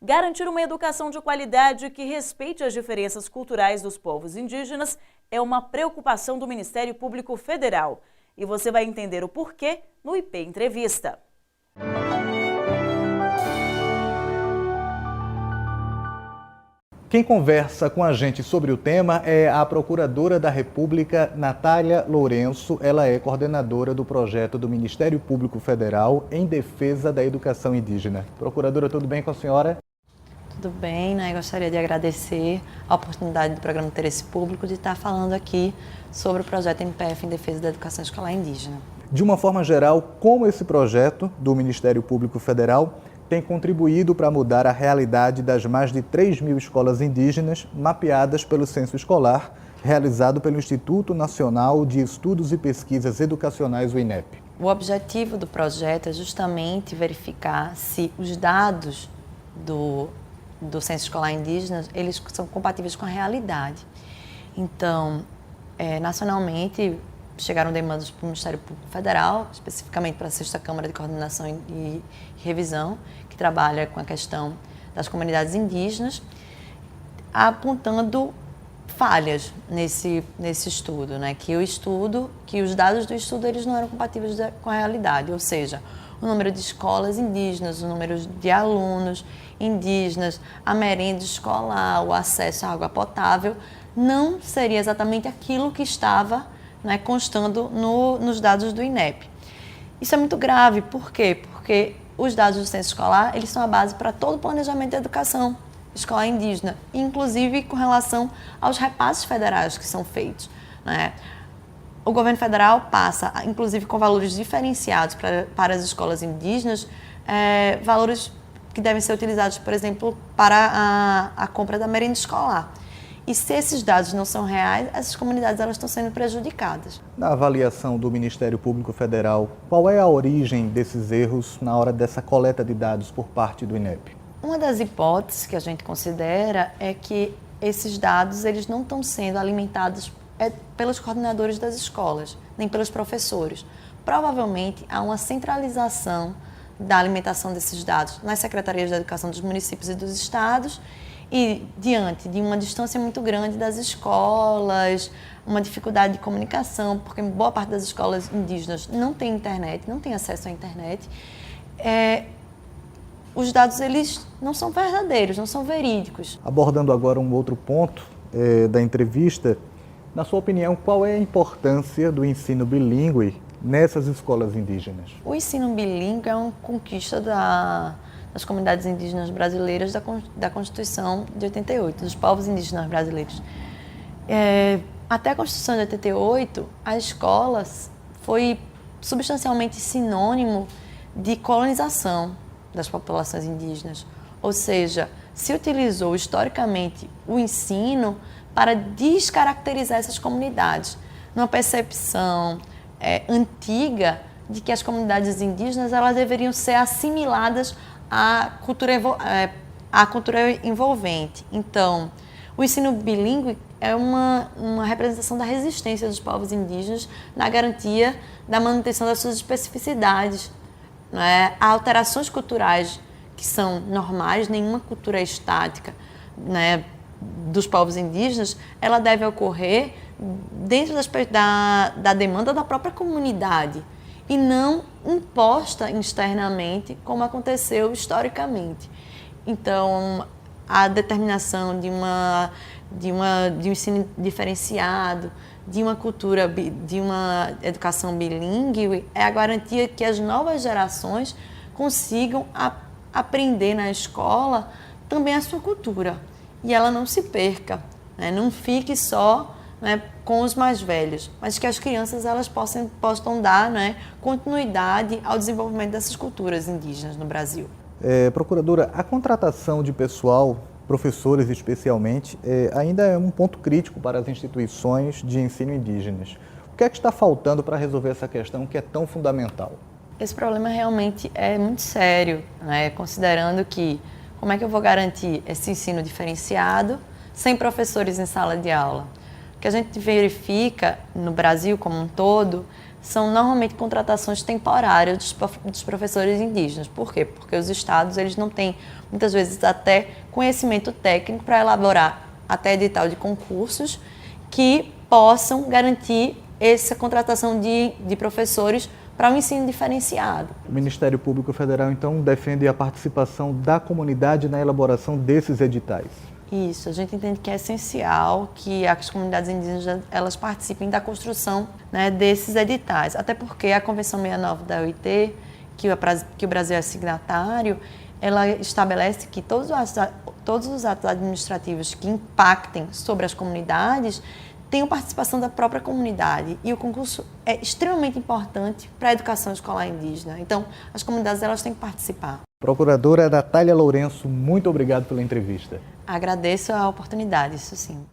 Garantir uma educação de qualidade que respeite as diferenças culturais dos povos indígenas é uma preocupação do Ministério Público Federal. E você vai entender o porquê no IP Entrevista. Quem conversa com a gente sobre o tema é a Procuradora da República, Natália Lourenço. Ela é coordenadora do projeto do Ministério Público Federal em defesa da educação indígena. Procuradora, tudo bem com a senhora? Tudo bem, né? Gostaria de agradecer a oportunidade do programa Interesse Público de estar falando aqui sobre o projeto MPF em defesa da educação escolar indígena. De uma forma geral, como esse projeto do Ministério Público Federal tem contribuído para mudar a realidade das mais de 3.000 escolas indígenas mapeadas pelo Censo Escolar, realizado pelo Instituto Nacional de Estudos e Pesquisas Educacionais, o INEP. O objetivo do projeto é justamente verificar se os dados do Censo Escolar Indígena eles são compatíveis com a realidade. Então, nacionalmente, chegaram demandas para o Ministério Público Federal, especificamente para a 6ª Câmara de Coordenação e Revisão, que trabalha com a questão das comunidades indígenas, apontando falhas nesse estudo, né? Que os dados do estudo eles não eram compatíveis com a realidade, ou seja, o número de escolas indígenas, o número de alunos indígenas, a merenda escolar, o acesso à água potável, não seria exatamente aquilo que estava, né, constando nos dados do INEP. Isso é muito grave, por quê? Porque os dados do censo escolar eles são a base para todo o planejamento de educação escolar indígena, inclusive com relação aos repasses federais que são feitos, né? O governo federal passa, inclusive com valores diferenciados para as escolas indígenas, valores que devem ser utilizados, por exemplo, para a compra da merenda escolar. E se esses dados não são reais, essas comunidades elas estão sendo prejudicadas. Na avaliação do Ministério Público Federal, qual é a origem desses erros na hora dessa coleta de dados por parte do INEP? Uma das hipóteses que a gente considera é que esses dados eles não estão sendo alimentados pelos coordenadores das escolas, nem pelos professores. Provavelmente há uma centralização da alimentação desses dados nas secretarias de educação dos municípios e dos estados e diante de uma distância muito grande das escolas, uma dificuldade de comunicação, porque boa parte das escolas indígenas não tem internet, não tem acesso à internet, os dados eles não são verdadeiros, não são verídicos. Abordando agora um outro ponto da entrevista, na sua opinião, qual é a importância do ensino bilíngue nessas escolas indígenas? O ensino bilíngue é uma conquista das comunidades indígenas brasileiras da Constituição de 88, dos povos indígenas brasileiros. Até a Constituição de 88, a escola foi substancialmente sinônimo de colonização das populações indígenas, ou seja, se utilizou historicamente o ensino para descaracterizar essas comunidades, numa percepção antiga de que as comunidades indígenas elas deveriam ser assimiladas à cultura envolvente. Então, o ensino bilíngue é uma representação da resistência dos povos indígenas na garantia da manutenção das suas especificidades. Né? Há alterações culturais que são normais, nenhuma cultura é estática, né, dos povos indígenas, ela deve ocorrer dentro da demanda da própria comunidade e não imposta externamente, como aconteceu historicamente. Então, a determinação de um ensino diferenciado, de uma cultura, de uma educação bilíngue, é a garantia que as novas gerações consigam aprender na escola também a sua cultura e ela não se perca, né? Não fique só, né, com os mais velhos, mas que as crianças elas possam dar, né, continuidade ao desenvolvimento dessas culturas indígenas no Brasil. Procuradora, a contratação de pessoal, professores especialmente, ainda é um ponto crítico para as instituições de ensino indígenas. O que é que está faltando para resolver essa questão que é tão fundamental? Esse problema realmente é muito sério, né? Considerando que como é que eu vou garantir esse ensino diferenciado sem professores em sala de aula? O que a gente verifica no Brasil como um todo são normalmente contratações temporárias dos professores indígenas. Por quê? Porque os estados eles não têm, muitas vezes, até conhecimento técnico para elaborar até edital de concursos que possam garantir essa contratação de professores para um ensino diferenciado. O Ministério Público Federal, então, defende a participação da comunidade na elaboração desses editais. Isso, a gente entende que é essencial que as comunidades indígenas elas participem da construção, né, desses editais, até porque a Convenção 69 da OIT, que o Brasil é signatário, ela estabelece que todos os atos administrativos que impactem sobre as comunidades tenham participação da própria comunidade, e o concurso é extremamente importante para a educação escolar indígena. Então, as comunidades elas têm que participar. Procuradora Natália Lourenço, muito obrigado pela entrevista. Agradeço a oportunidade, isso sim.